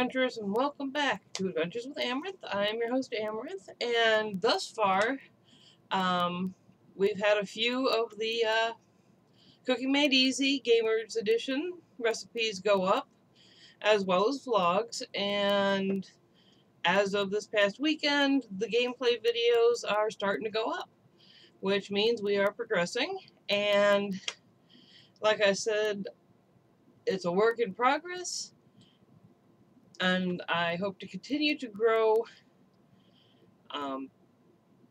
adventurers, and welcome back to Adventures with Amarynthe. I am your host, Amarynthe, and thus far, we've had a few of the Cooking Made Easy Gamers Edition recipes go up, as well as vlogs, and as of this past weekend, the gameplay videos are starting to go up, which means we are progressing, and like I said, it's a work in progress. And I hope to continue to grow,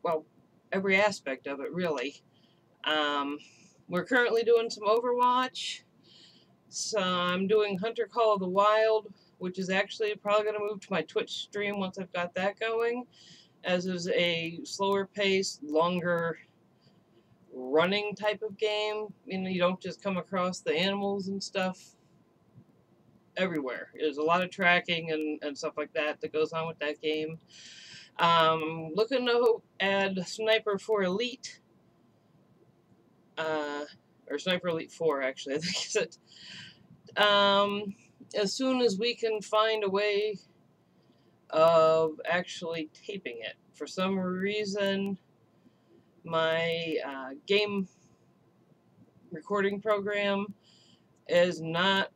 well, every aspect of it, really. We're currently doing some Overwatch. So I'm doing Hunter Call of the Wild, which is actually probably going to move to my Twitch stream once I've got that going, as is a slower paced, longer running type of game. You know, you don't just come across the animals and stuff everywhere. There's a lot of tracking and stuff like that that goes on with that game. Looking to add Sniper for Elite, or Sniper Elite 4 actually, I think is it. As soon as we can find a way of actually taping it. For some reason, my game recording program is not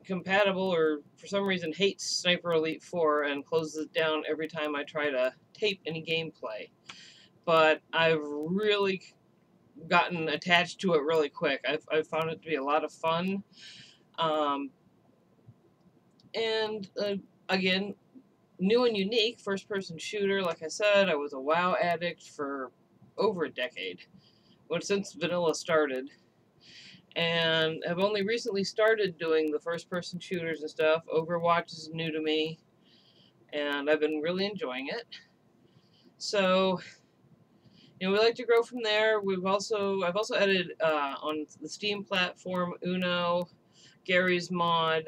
compatible, or for some reason hates Sniper Elite 4 and closes it down every time I try to tape any gameplay. But I've really gotten attached to it really quick. I've found it to be a lot of fun. Again, new and unique first-person shooter. Like I said, I was a WoW addict for over a decade, since vanilla started. And have only recently started doing the first-person shooters and stuff. Overwatch is new to me, and I've been really enjoying it. So, you know, we like to grow from there. I've also added on the Steam platform Uno, Gary's Mod,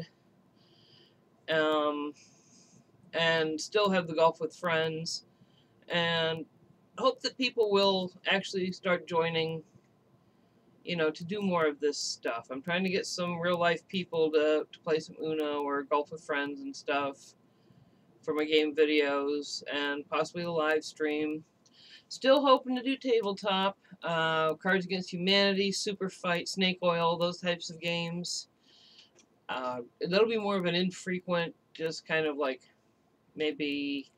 and still have the Golf with Friends, and hope that people will actually start joining, you know, to do more of this stuff. I'm trying to get some real-life people to play some Uno or Golf with Friends and stuff for my game videos, and possibly a live stream. Still hoping to do tabletop, Cards Against Humanity, Super Fight, Snake Oil, those types of games. That'll be more of an infrequent, just kind of like maybe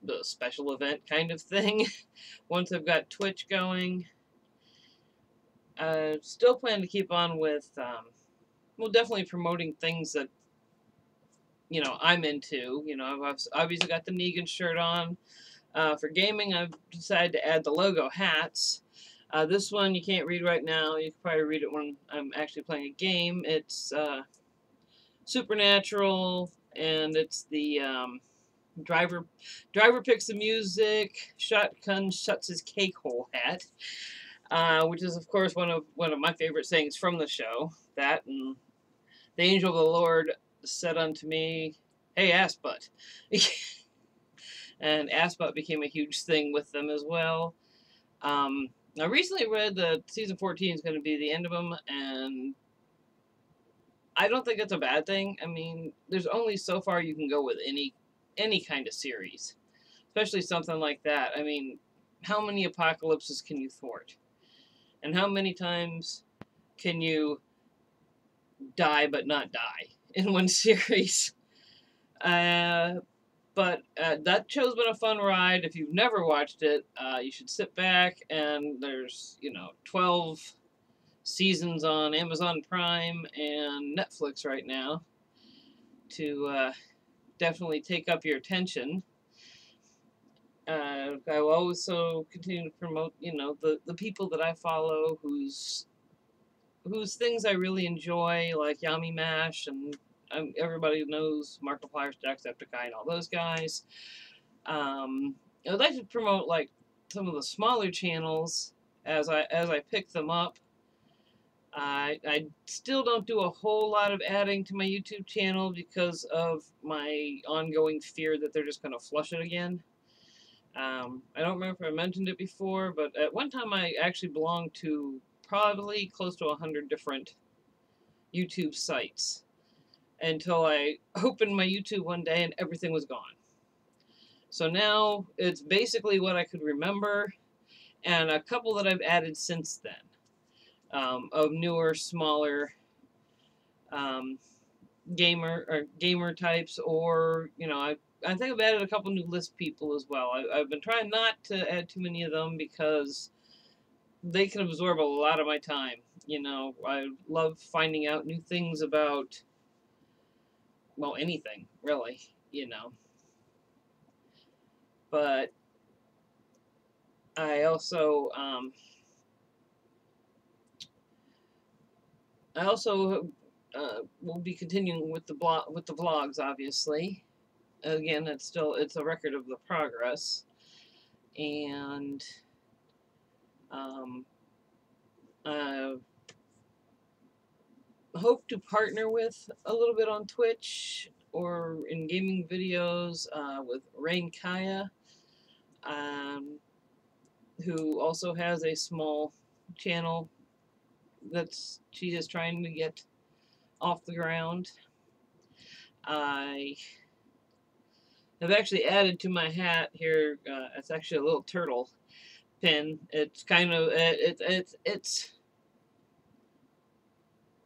the special event kind of thing once I've got Twitch going. Still plan to keep on with, well, definitely promoting things that, you know, I'm into. You know, I've obviously got the Negan shirt on. For gaming, I've decided to add the logo hats. This one you can't read right now. You can probably read it when I'm actually playing a game. It's Supernatural, and it's the driver picks the music, shotgun shuts his cake hole hat. Which is, of course, one of my favorite sayings from the show. That, and the angel of the Lord said unto me, "Hey, ass butt." And ass butt became a huge thing with them as well. I recently read that season 14 is going to be the end of them, and I don't think that's a bad thing. I mean, there's only so far you can go with any kind of series, especially something like that. I mean, how many apocalypses can you thwart? And how many times can you die but not die in one series? But that show's been a fun ride. If you've never watched it, you should sit back, and there's, you know, 12 seasons on Amazon Prime and Netflix right now to definitely take up your attention. I will also continue to promote, you know, the people that I follow whose things I really enjoy, like Yami Mash, and everybody knows Markiplier, Jacksepticeye, and all those guys. I'd like to promote like some of the smaller channels as I pick them up. I still don't do a whole lot of adding to my YouTube channel because of my ongoing fear that they're just going to flush it again. I don't remember if I mentioned it before, but at one time I actually belonged to probably close to 100 different YouTube sites. until I opened my YouTube one day and everything was gone. So now it's basically what I could remember, and a couple that I've added since then, of newer, smaller gamer types, or I think I've added a couple new list people as well. I've been trying not to add too many of them because they can absorb a lot of my time. I love finding out new things about, well, anything really. But I also will be continuing with the vlogs, obviously. Again, it's a record of the progress, and I hope to partner with a little bit on Twitch or in gaming videos with Rain Kaya, who also has a small channel she is trying to get off the ground. I have actually added to my hat here. It's actually a little turtle pin. It's kind of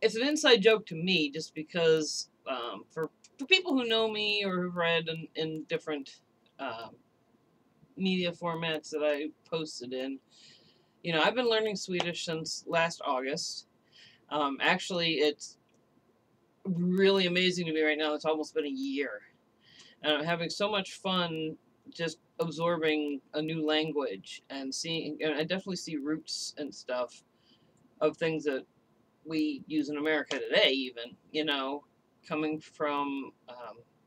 it's an inside joke to me, just because for people who know me or have read in different media formats that I posted in. I've been learning Swedish since last August. Actually, it's really amazing to me right now. It's almost been a year. And I'm having so much fun just absorbing a new language and seeing, and I definitely see roots and stuff of things that we use in America today, even, coming from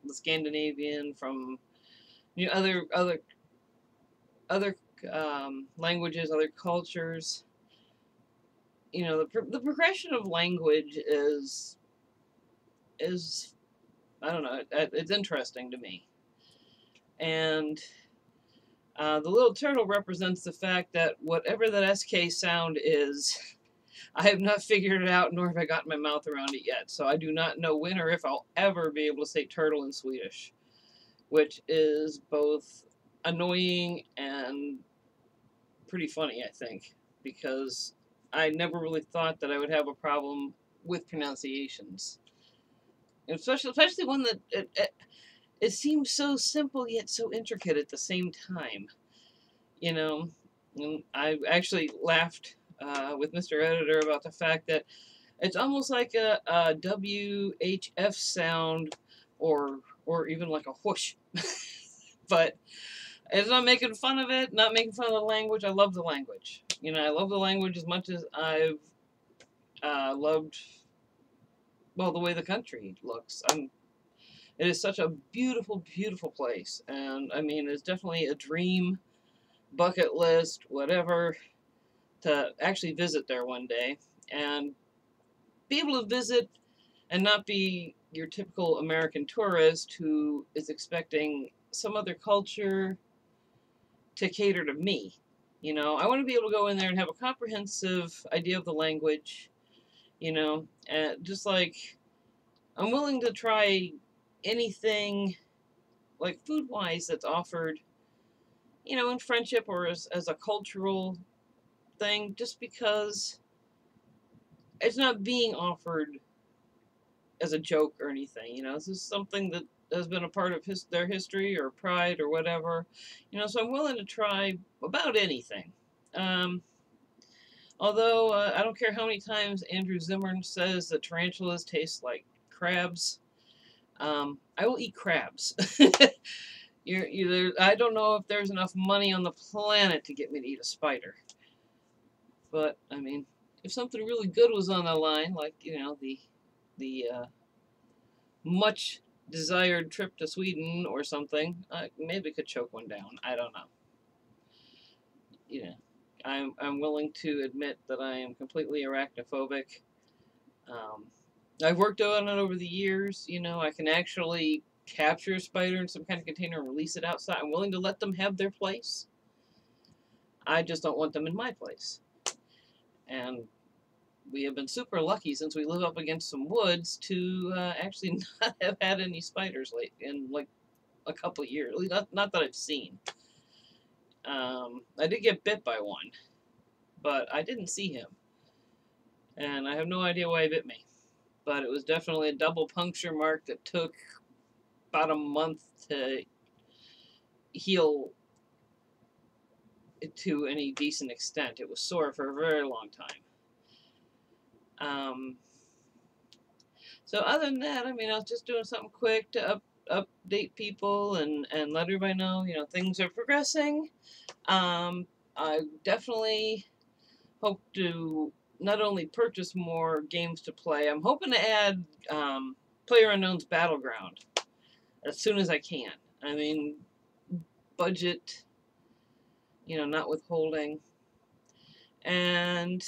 the Scandinavian, from other languages, other cultures. The progression of language is I don't know, it's interesting to me. And the little turtle represents the fact that whatever that SK sound is, I have not figured it out, nor have I gotten my mouth around it yet. So I do not know when or if I'll ever be able to say turtle in Swedish, which is both annoying and pretty funny, I think, because I never really thought that I would have a problem with pronunciations. Especially one that it seems so simple yet so intricate at the same time. And I actually laughed with Mr. Editor about the fact that it's almost like a WHF sound, or even like a whoosh. But it's not making fun of it, not making fun of the language. I love the language. I love the language as much as I've loved, well, the way the country looks. It is such a beautiful, beautiful place. And, I mean, it's definitely a dream, bucket list, whatever, to actually visit there one day. And be able to visit and not be your typical American tourist who is expecting some other culture to cater to me. I want to be able to go in there and have a comprehensive idea of the language, and just like I'm willing to try anything, like food-wise, that's offered, in friendship or as a cultural thing, just because it's not being offered as a joke or anything. This is something that has been a part of their history or pride or whatever. So I'm willing to try about anything. Although I don't care how many times Andrew Zimmern says that tarantulas taste like crabs, I will eat crabs. I don't know if there's enough money on the planet to get me to eat a spider. But, I mean, if something really good was on the line, like, the much desired trip to Sweden or something, maybe I could choke one down. I don't know. I'm willing to admit that I am completely arachnophobic. I've worked on it over the years. I can actually capture a spider in some kind of container and release it outside. I'm willing to let them have their place. I just don't want them in my place. And we have been super lucky since we live up against some woods to actually not have had any spiders late in like a couple of years. At least not that I've seen. I did get bit by one, but I didn't see him, and I have no idea why he bit me. But it was definitely a double puncture mark that took about a month to heal to any decent extent. It was sore for a very long time. So other than that, I mean, I was just doing something quick to update people and let everybody know, you know, things are progressing. I definitely hope to not only purchase more games to play, I'm hoping to add PlayerUnknown's Battleground as soon as I can. I mean, budget, you know, not withholding. And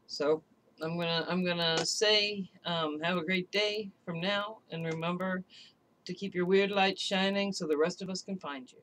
so I'm gonna say have a great day from now, and remember to keep your weird light shining so the rest of us can find you.